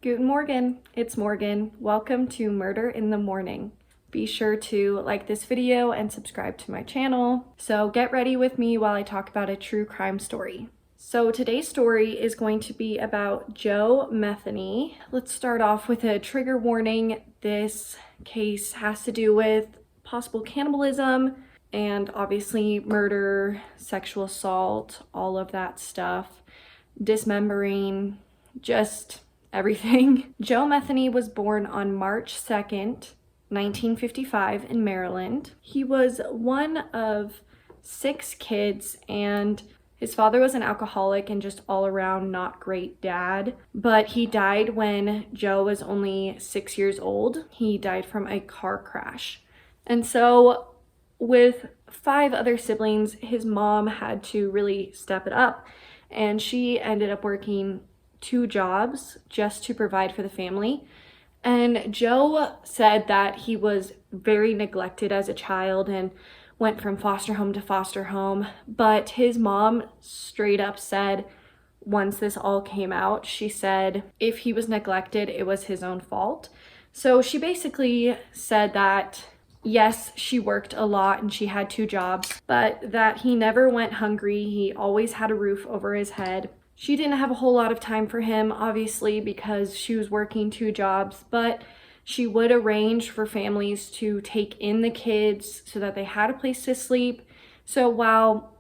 Guten Morgen, it's Morgan. Welcome to Murder in the Morning. Be sure to like this video and subscribe to my channel. So get ready with me while I talk about a true crime story. So today's story is going to be about Joe Metheny. Let's start off with a trigger warning. This case has to do with possible cannibalism and obviously murder, sexual assault, all of that stuff, dismembering, just everything. Joe Metheny was born on March 2nd, 1955 in Maryland. He was one of 6 kids, and his father was an alcoholic and just all around not great dad. But he died when Joe was only 6 years old. He died from a car crash. And so with 5 other siblings, his mom had to really step it up, and she ended up working 2 jobs just to provide for the family. And Joe said that he was very neglected as a child and went from foster home to foster home. But his mom straight up said, once this all came out, she said if he was neglected, it was his own fault. So she basically said that yes, she worked a lot and she had 2 jobs, but that he never went hungry. He always had a roof over his head. She didn't have a whole lot of time for him, obviously, because she was working 2 jobs, but she would arrange for families to take in the kids so that they had a place to sleep. So while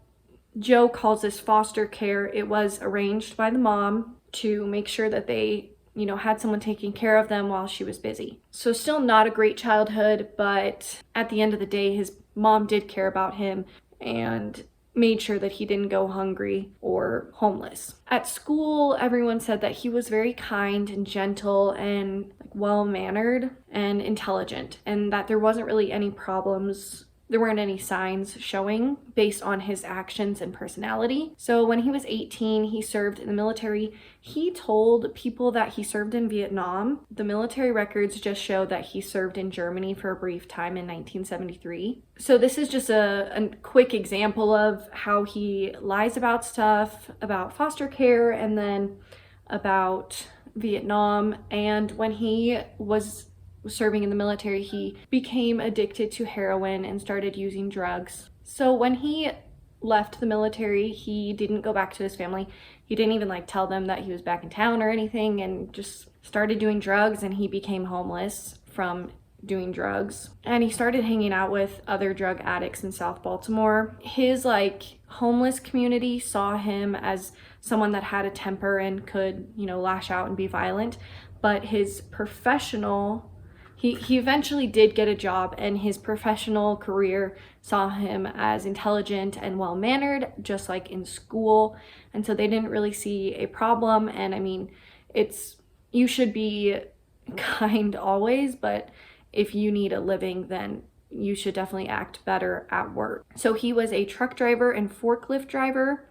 Joe calls this foster care, it was arranged by the mom to make sure that they, had someone taking care of them while she was busy. So still not a great childhood, but at the end of the day, his mom did care about him and made sure that he didn't go hungry or homeless. At school, everyone said that he was very kind and gentle and well-mannered and intelligent, and that there wasn't really any problems. There weren't any signs showing based on his actions and personality. So when he was 18, he served in the military. He told people that he served in Vietnam. The military records just show that he served in Germany for a brief time in 1973. So this is just a quick example of how he lies about stuff, about foster care, and then about Vietnam. And when he was serving in the military, he became addicted to heroin and started using drugs. So when he left the military, he didn't go back to his family. He didn't even tell them that he was back in town or anything, and just started doing drugs, and he became homeless from doing drugs. And he started hanging out with other drug addicts in South Baltimore. His homeless community saw him as someone that had a temper and could, lash out and be violent. But his professional He eventually did get a job, and his professional career saw him as intelligent and well-mannered, just like in school. And so they didn't really see a problem. And I mean, you should be kind always, but if you need a living, then you should definitely act better at work. So he was a truck driver and forklift driver.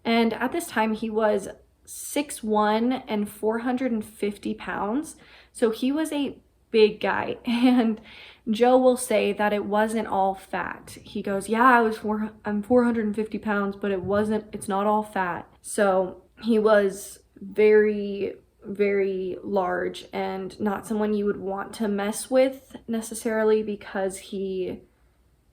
And at this time, he was 6'1" and 450 pounds. So he was a big guy. And Joe will say that it wasn't all fat. He goes, yeah, I'm 450 pounds, but it's not all fat. So he was very, very large and not someone you would want to mess with necessarily, because he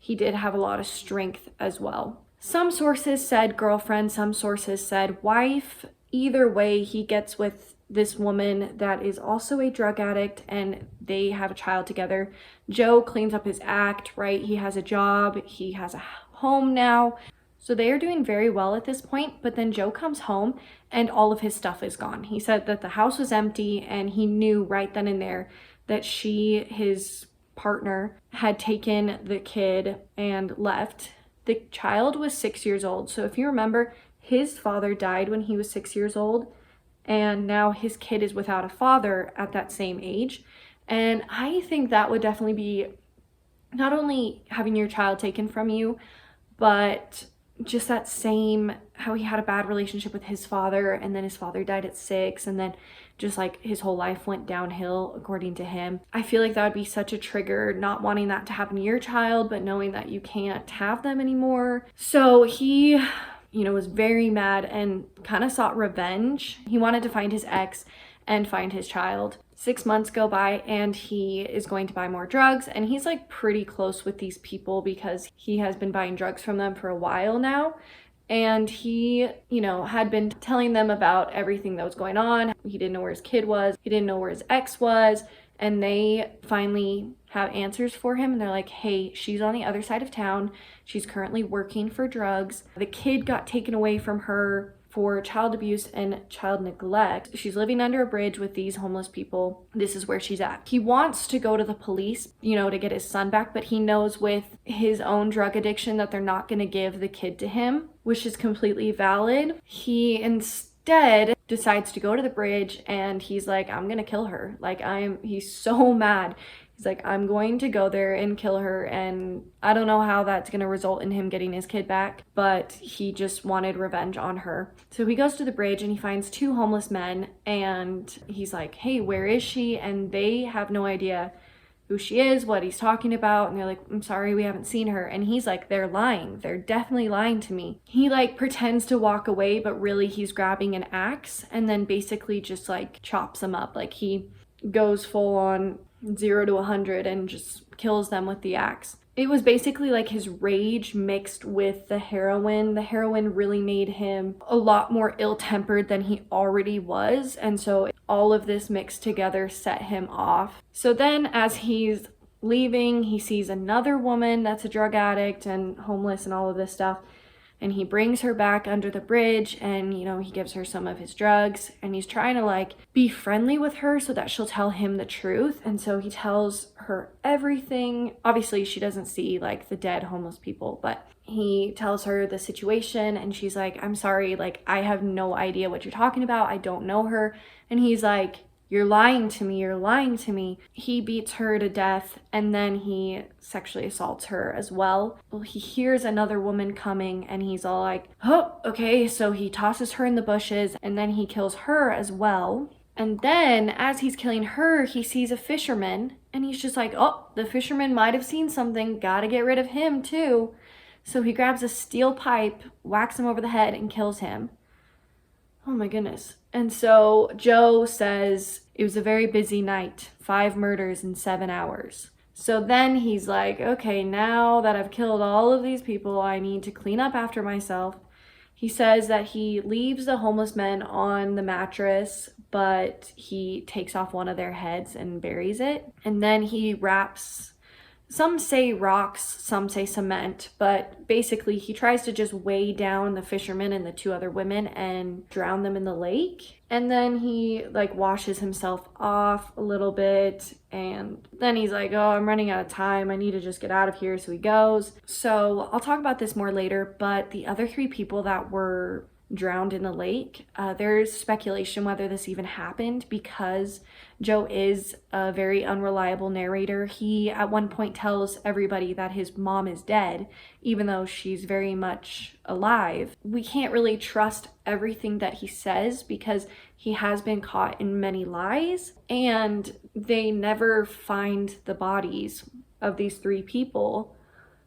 did have a lot of strength as well. Some sources said girlfriend, some sources said wife. Either way, he gets with this woman that is also a drug addict, and they have a child together. Joe cleans up his act, right? He has a job, he has a home now. So they are doing very well at this point, but then Joe comes home and all of his stuff is gone. He said that the house was empty, and he knew right then and there that his partner, had taken the kid and left. The child was 6 years old. So if you remember, his father died when he was 6 years old. And now his kid is without a father at that same age. And I think that would definitely be not only having your child taken from you, but just that same, how he had a bad relationship with his father, and then his father died at 6, and then just his whole life went downhill according to him. I feel like that would be such a trigger, not wanting that to happen to your child, but knowing that you can't have them anymore. So he was very mad and kind of sought revenge. He wanted to find his ex and find his child. 6 months go by and he is going to buy more drugs, and he's like pretty close with these people because he has been buying drugs from them for a while now. And he, had been telling them about everything that was going on. He didn't know where his kid was. He didn't know where his ex was. And they finally have answers for him. And they're like, hey, she's on the other side of town. She's currently working for drugs. The kid got taken away from her for child abuse and child neglect. She's living under a bridge with these homeless people. This is where she's at. He wants to go to the police, to get his son back, but he knows with his own drug addiction that they're not going to give the kid to him, which is completely valid. He instead decides to go to the bridge and he's like, I'm going to kill her. He's so mad. He's like, I'm going to go there and kill her, and I don't know how that's going to result in him getting his kid back, but he just wanted revenge on her. So he goes to the bridge and he finds 2 homeless men, and he's like, hey, where is she? And they have no idea who she is, what he's talking about, and they're like, I'm sorry, we haven't seen her. And he's like, they're lying. They're definitely lying to me. He pretends to walk away, but really he's grabbing an axe and then basically just chops them up. He goes full on 0 to 100 and just kills them with the axe. It was basically his rage mixed with the heroin. The heroin really made him a lot more ill-tempered than he already was. And so all of this mixed together set him off. So then as he's leaving, he sees another woman that's a drug addict and homeless and all of this stuff. And he brings her back under the bridge and, he gives her some of his drugs, and he's trying to be friendly with her so that she'll tell him the truth. And so he tells her everything. Obviously she doesn't see the dead homeless people, but he tells her the situation and she's like, I'm sorry, I have no idea what you're talking about. I don't know her. And he's like, you're lying to me. You're lying to me. He beats her to death and then he sexually assaults her as well. Well, he hears another woman coming and he's all like, oh, okay. So he tosses her in the bushes and then he kills her as well. And then as he's killing her, he sees a fisherman and he's just like, oh, the fisherman might have seen something. Gotta get rid of him too. So he grabs a steel pipe, whacks him over the head and kills him. Oh my goodness. And so Joe says it was a very busy night, 5 murders in 7 hours. So then he's like, okay, now that I've killed all of these people, I need to clean up after myself. He says that he leaves the homeless men on the mattress, but he takes off one of their heads and buries it. And then he wraps, some say rocks, some say cement, but basically he tries to just weigh down the fisherman and the 2 other women and drown them in the lake. And then he washes himself off a little bit, and then he's like, oh, I'm running out of time. I need to just get out of here. So he goes. So I'll talk about this more later, but the other 3 people that were drowned in the lake, there's speculation whether this even happened because Joe is a very unreliable narrator. He at one point tells everybody that his mom is dead, even though she's very much alive. We can't really trust everything that he says because he has been caught in many lies, and they never find the bodies of these 3 people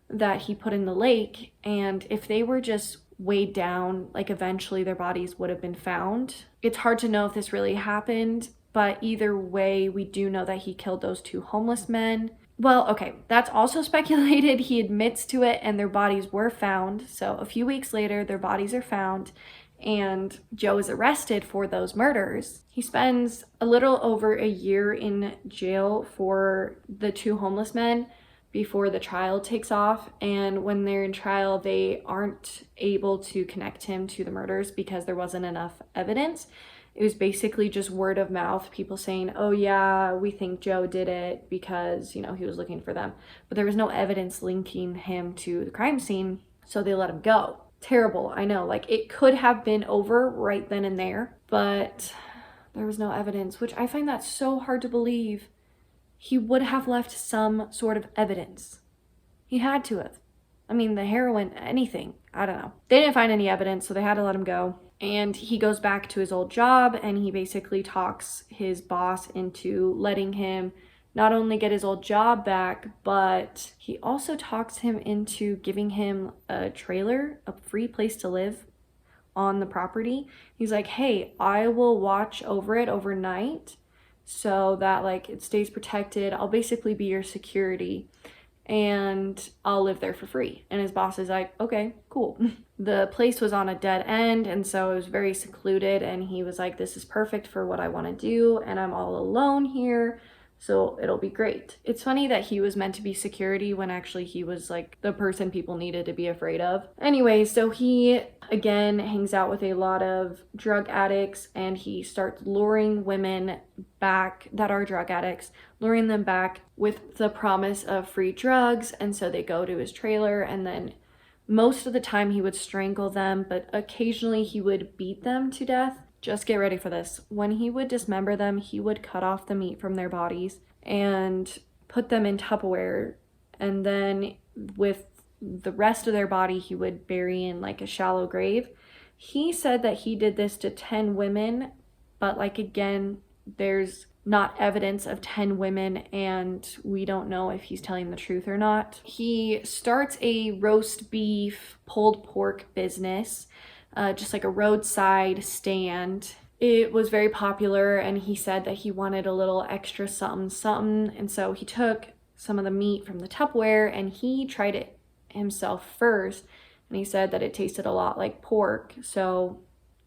that he put in the lake. And if they were just weighed down, eventually their bodies would have been found. It's hard to know if this really happened, but either way, we do know that he killed those 2 homeless men. Well, okay, that's also speculated. He admits to it and their bodies were found. So a few weeks later, their bodies are found and Joe is arrested for those murders. He spends a little over a year in jail for the 2 homeless men before the trial takes off. And when they're in trial, they aren't able to connect him to the murders because there wasn't enough evidence. It was basically just word of mouth, people saying, oh yeah, we think Joe did it because, he was looking for them. But there was no evidence linking him to the crime scene, so they let him go. Terrible, I know. It could have been over right then and there, but there was no evidence, which I find that so hard to believe. He would have left some sort of evidence. He had to have. I mean, the heroin, anything. I don't know. They didn't find any evidence, so they had to let him go. And he goes back to his old job, and he basically talks his boss into letting him not only get his old job back, but he also talks him into giving him a trailer, a free place to live, on the property. He's like, hey, I will watch over it overnight so that like it stays protected. I'll basically be your security and I'll live there for free. And his boss is like, okay, cool. The place was on a dead end, and so it was very secluded, and he was like, this is perfect for what I want to do, and I'm all alone here, so it'll be great. It's funny that he was meant to be security when actually he was like the person people needed to be afraid of. Anyway, so he again hangs out with a lot of drug addicts, and he starts luring women back that are drug addicts, luring them back with the promise of free drugs. And so they go to his trailer, and then most of the time he would strangle them, but occasionally he would beat them to death. Just get ready for this. When he would dismember them, he would cut off the meat from their bodies and put them in Tupperware, and then with the rest of their body he would bury in like a shallow grave. He said that he did this to 10 women, but like again, there's not evidence of 10 women, and we don't know if he's telling the truth or not. He starts a roast beef, pulled pork business, just like a roadside stand. It was very popular, and he said that he wanted a little extra something something, and so he took some of the meat from the Tupperware and he tried it himself first, and he said that it tasted a lot like pork. So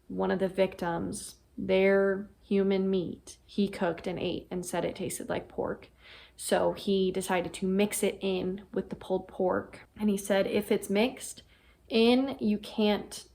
one of the victims, their human meat, he cooked and ate and said it tasted like pork. So he decided to mix it in with the pulled pork, and he said if it's mixed in, you can't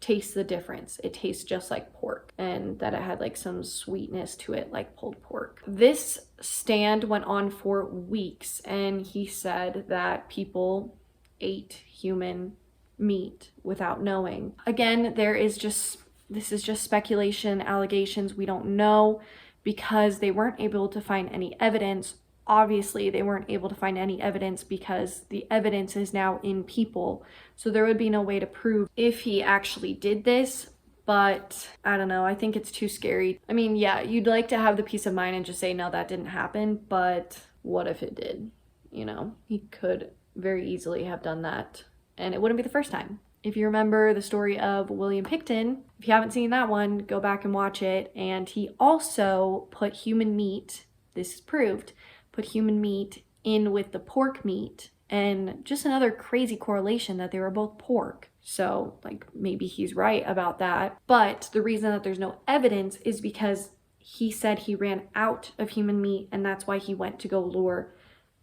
taste the difference. It tastes just like pork, and that it had like some sweetness to it like pulled pork. This stand went on for weeks, and he said that people ate human meat without knowing. Again, this is just speculation, allegations. We don't know, because they weren't able to find any evidence. Obviously, they weren't able to find any evidence because the evidence is now in people. So there would be no way to prove if he actually did this. But I don't know. I think it's too scary. I mean, yeah, you'd like to have the peace of mind and just say, no, that didn't happen. But what if it did? You know, he could very easily have done that, and it wouldn't be the first time. If you remember the story of William Pickton, if you haven't seen that one, go back and watch it. And he also put human meat, this is proved, put human meat in with the pork meat, and just another crazy correlation that they were both pork. So like maybe he's right about that. But the reason that there's no evidence is because he said he ran out of human meat, and that's why he went to go lure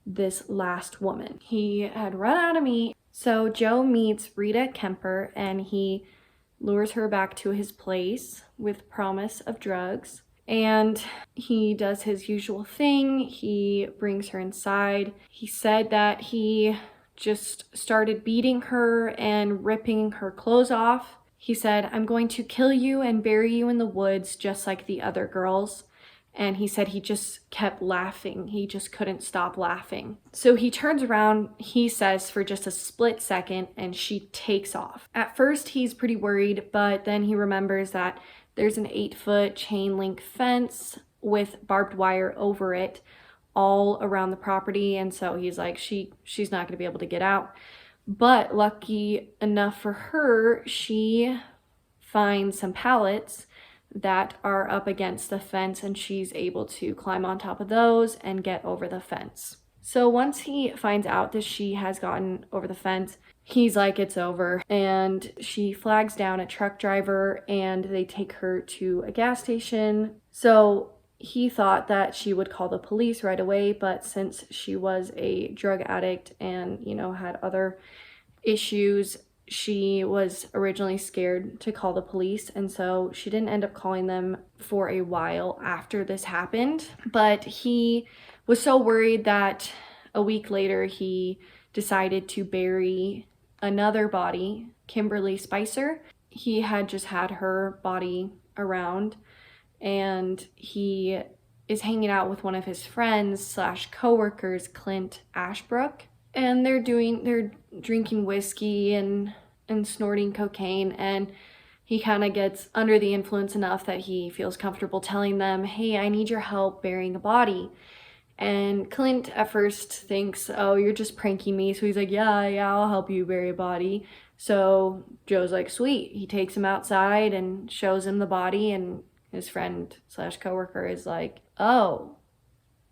this last woman. He had run out of meat. So Joe meets Rita Kemper, and he lures her back to his place with promise of drugs. And he does his usual thing. He brings her inside. He said that he just started beating her and ripping her clothes off. He said, I'm going to kill you and bury you in the woods just like the other girls. And he said he just kept laughing. He just couldn't stop laughing. So he turns around, he says, for just a split second, and she takes off. At first, he's pretty worried, but then he remembers that there's an 8-foot chain link fence with barbed wire over it all around the property. And so he's like, she's not going to be able to get out. But lucky enough for her, she finds some pallets that are up against the fence, and she's able to climb on top of those and get over the fence. So once he finds out that she has gotten over the fence, he's like, it's over. And she flags down a truck driver, and they take her to a gas station. So he thought that she would call the police right away, but since she was a drug addict and, you know, had other issues, she was originally scared to call the police, and so she didn't end up calling them for a while after this happened. But he was so worried that a week later he decided to bury another body, Kimberly Spicer. He had just had her body around, and he is hanging out with one of his friends / coworkers, Clint Ashbrook, and they're drinking whiskey and snorting cocaine, and he kind of gets under the influence enough that he feels comfortable telling them, hey, I need your help burying a body. And Clint at first thinks, oh, you're just pranking me. So he's like, yeah, I'll help you bury a body. So Joe's like, sweet. He takes him outside and shows him the body. And his friend slash coworker is like, oh,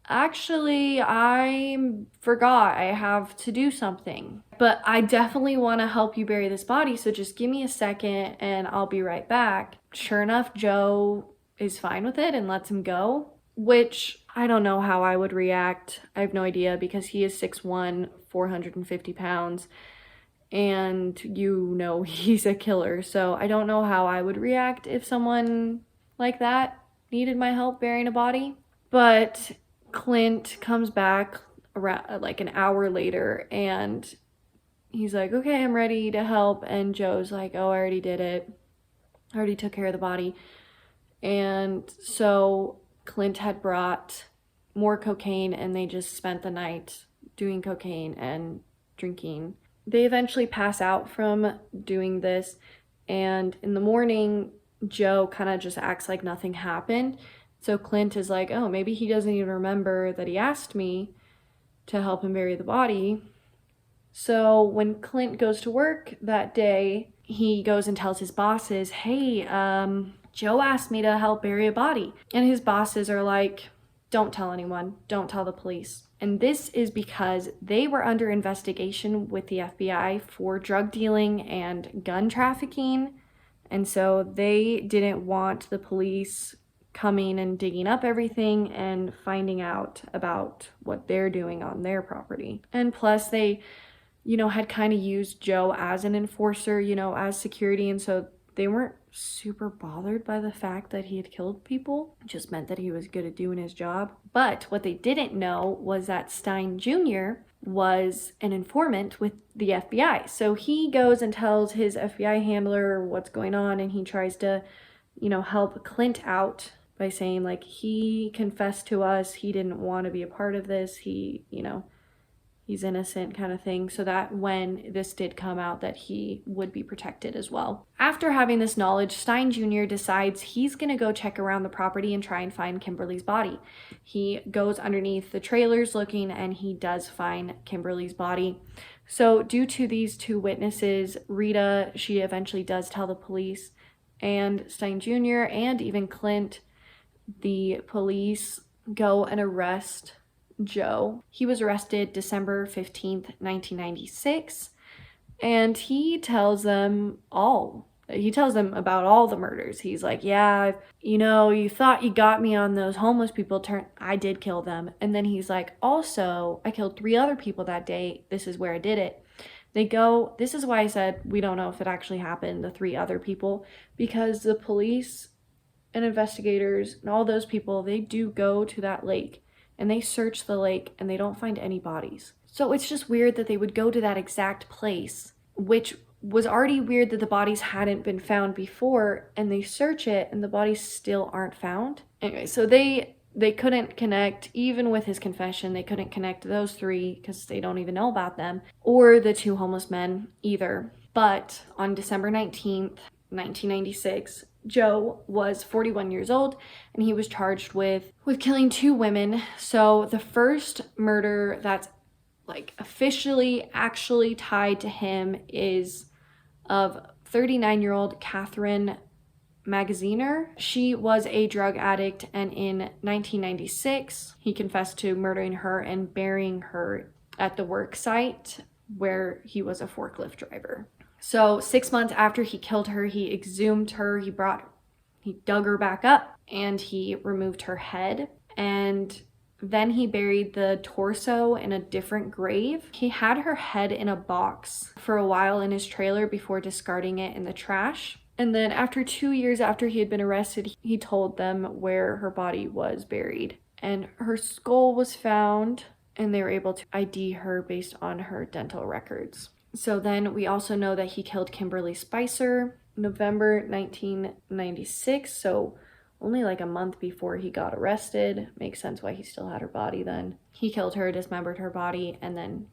actually, I forgot I have to do something. But I definitely want to help you bury this body. So just give me a second and I'll be right back. Sure enough, Joe is fine with it and lets him go, which I don't know how I would react. I have no idea because he is 6'1", 450 pounds, and you know he's a killer. So I don't know how I would react if someone like that needed my help burying a body. But Clint comes back around like an hour later and he's like, okay, I'm ready to help. And Joe's like, oh, I already did it. I already took care of the body. And so Clint had brought more cocaine and they just spent the night doing cocaine and drinking. They eventually pass out from doing this, and in the morning, Joe kind of just acts like nothing happened. So Clint is like, oh, maybe he doesn't even remember that he asked me to help him bury the body. So when Clint goes to work that day, he goes and tells his bosses, hey, Joe asked me to help bury a body. And his bosses are like, don't tell anyone, don't tell the police. And this is because they were under investigation with the FBI for drug dealing and gun trafficking. And so they didn't want the police coming and digging up everything and finding out about what they're doing on their property. And plus they, had kind of used Joe as an enforcer, as security. And so they weren't super bothered by the fact that he had killed people. It just meant that he was good at doing his job. But what they didn't know was that Stein Jr. was an informant with the FBI. So he goes and tells his FBI handler what's going on, and he tries to, help Clint out by saying, like, he confessed to us, he didn't want to be a part of this, he's innocent kind of thing, so that when this did come out that he would be protected as well. After having this knowledge, Stein Jr. decides he's going to go check around the property and try and find Kimberly's body. He goes underneath the trailers looking, and he does find Kimberly's body. So due to these two witnesses, Rita, she eventually does tell the police, and Stein Jr. and even Clint, the police go and arrest Joe. He was arrested December 15th, 1996, and he tells them about all the murders. He's like, yeah, you thought you got me on those homeless people, I did kill them. And then he's like, also, I killed 3 other people that day. This is where I did it. This is why I said we don't know if it actually happened, the 3 other people, because the police and investigators and all those people, they do go to that lake and they search the lake and they don't find any bodies. So it's just weird that they would go to that exact place, which was already weird that the bodies hadn't been found before, and they search it and the bodies still aren't found. Anyway, so they couldn't connect, even with his confession, they couldn't connect those 3 because they don't even know about them, or the 2 homeless men either. But on December 19th, 1996, Joe was 41 years old and he was charged with killing 2 women. So the first murder that's like officially actually tied to him is of 39-year-old Catherine Magaziner. She was a drug addict, and in 1996 he confessed to murdering her and burying her at the work site where he was a forklift driver. So 6 months after he killed her, he exhumed her, he dug her back up, and he removed her head. And then he buried the torso in a different grave. He had her head in a box for a while in his trailer before discarding it in the trash. And then after 2 years after he had been arrested, he told them where her body was buried. And her skull was found, and they were able to ID her based on her dental records. So then we also know that he killed Kimberly Spicer November 1996, so only like a month before he got arrested. Makes sense why he still had her body then. He killed her, dismembered her body, and then,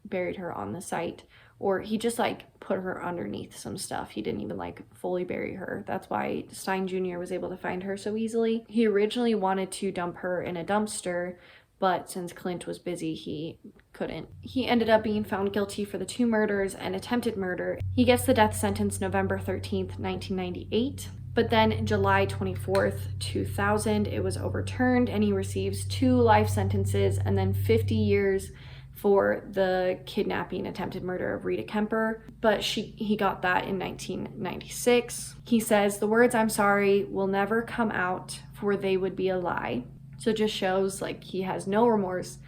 buried her on the site. Or he just put her underneath some stuff. He didn't even fully bury her. That's why Stein Jr. was able to find her so easily. He originally wanted to dump her in a dumpster, but since Clint was busy, he couldn't. He ended up being found guilty for the 2 murders and attempted murder. He gets the death sentence November 13th, 1998. But then July 24th, 2000, it was overturned and he receives 2 life sentences and then 50 years for the kidnapping attempted murder of Rita Kemper. But he got that in 1996. He says, "The words 'I'm sorry' will never come out, for they would be a lie." So it just shows like he has no remorse.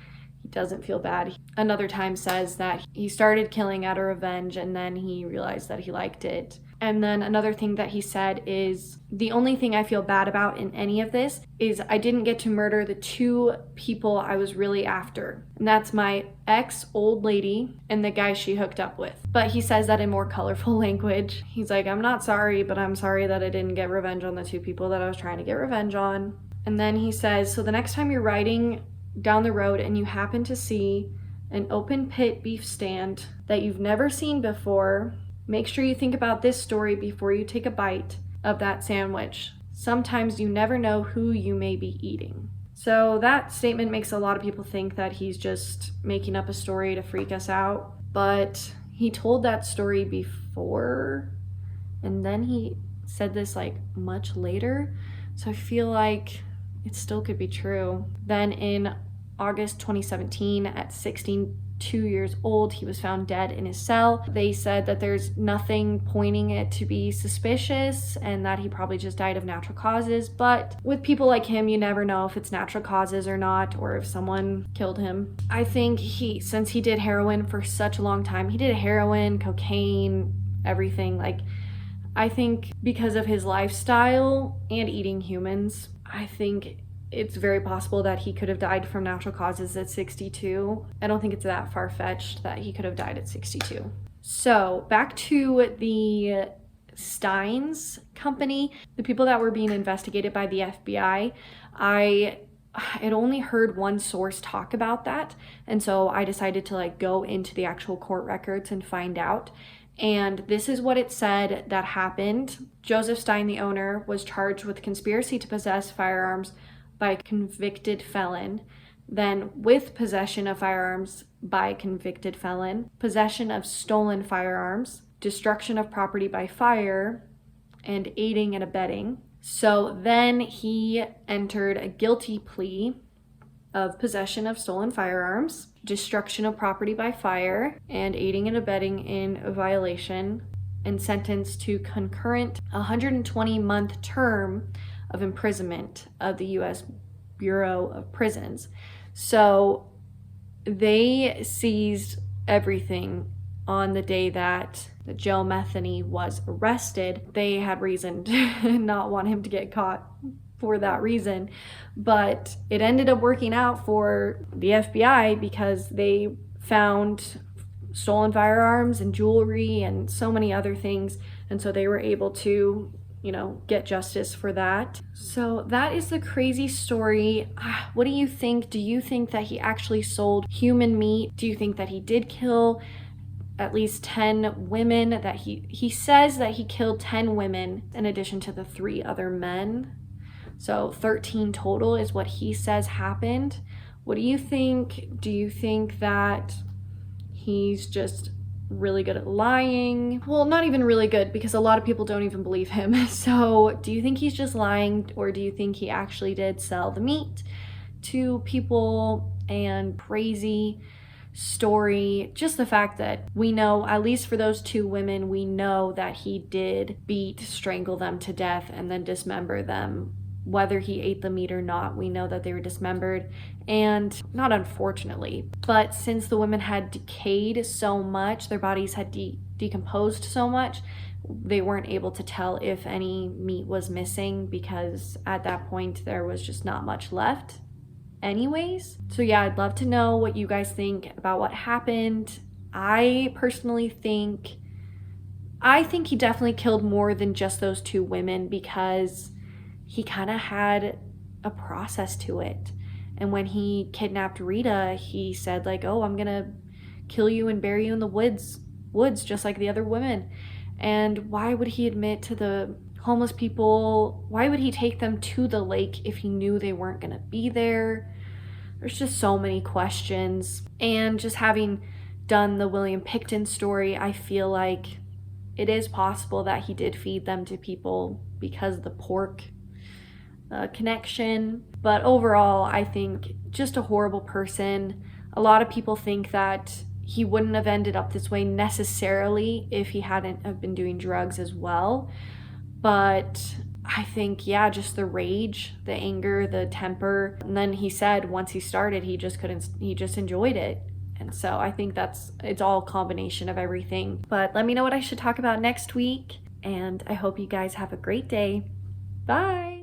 He doesn't feel bad. Another time says that he started killing out of revenge and then he realized that he liked it. And then another thing that he said is, "The only thing I feel bad about in any of this is I didn't get to murder the 2 people I was really after. And that's my ex-old lady and the guy she hooked up with." But he says that in more colorful language. He's like, "I'm not sorry, but I'm sorry that I didn't get revenge on the 2 people that I was trying to get revenge on." And then he says, "So the next time you're riding down the road and you happen to see an open pit beef stand that you've never seen before, make sure you think about this story before you take a bite of that sandwich. Sometimes you never know who you may be eating." So that statement makes a lot of people think that he's just making up a story to freak us out. But he told that story before, and then he said this like much later. So I feel like it still could be true. Then in August 2017, at 62 years old, he was found dead in his cell. They said that there's nothing pointing it to be suspicious and that he probably just died of natural causes. But with people like him, you never know if it's natural causes or not, or if someone killed him. I think since he did heroin for such a long time, he did heroin, cocaine, everything. Like, I think because of his lifestyle and eating humans, I think it's very possible that he could have died from natural causes at 62. I don't think it's that far-fetched that he could have died at 62. So back to the Steins company, the people that were being investigated by the FBI. I had only heard one source talk about that, and so I decided to like go into the actual court records and find out. And this is what it said that happened. Joseph Stein, the owner, was charged with conspiracy to possess firearms by a convicted felon, then with possession of firearms by a convicted felon, possession of stolen firearms, destruction of property by fire, and aiding and abetting. So then he entered a guilty plea of possession of stolen firearms, destruction of property by fire, and aiding and abetting in a violation, and sentenced to concurrent 120-month term of imprisonment of the U.S. Bureau of Prisons. So they seized everything on the day that Joe Metheny was arrested. They had reason to not want him to get caught for that reason, but it ended up working out for the FBI because they found stolen firearms and jewelry and so many other things, and so they were able to, get justice for that. So that is the crazy story. What do you think? Do you think that he actually sold human meat? Do you think that he did kill at least 10 women? That he says that he killed 10 women in addition to the 3 other men. So 13 total is what he says happened. What do you think? Do you think that he's just really good at lying? Well, not even really good, because a lot of people don't even believe him. So do you think he's just lying, or do you think he actually did sell the meat to people? And crazy story, just the fact that we know, at least for those 2 women, we know that he did strangle them to death and then dismember them. Whether he ate the meat or not, we know that they were dismembered. And not unfortunately, but since the women had decayed so much, their bodies had decomposed so much, they weren't able to tell if any meat was missing, because at that point there was just not much left anyways. So yeah, I'd love to know what you guys think about what happened. I personally think he definitely killed more than just those 2 women, because he kind of had a process to it. And when he kidnapped Rita, he said like, "Oh, I'm gonna kill you and bury you in the woods just like the other women." And why would he admit to the homeless people? Why would he take them to the lake if he knew they weren't gonna be there? there's just so many questions. And just having done the William Pickton story, I feel like it is possible that he did feed them to people because of the pork connection. But overall, I think just a horrible person. A lot of people think that he wouldn't have ended up this way necessarily if he hadn't have been doing drugs as well. But I think, yeah, just the rage, the anger, the temper. And then he said once he started, he just enjoyed it. And so I think it's all a combination of everything. But let me know what I should talk about next week. And I hope you guys have a great day. Bye.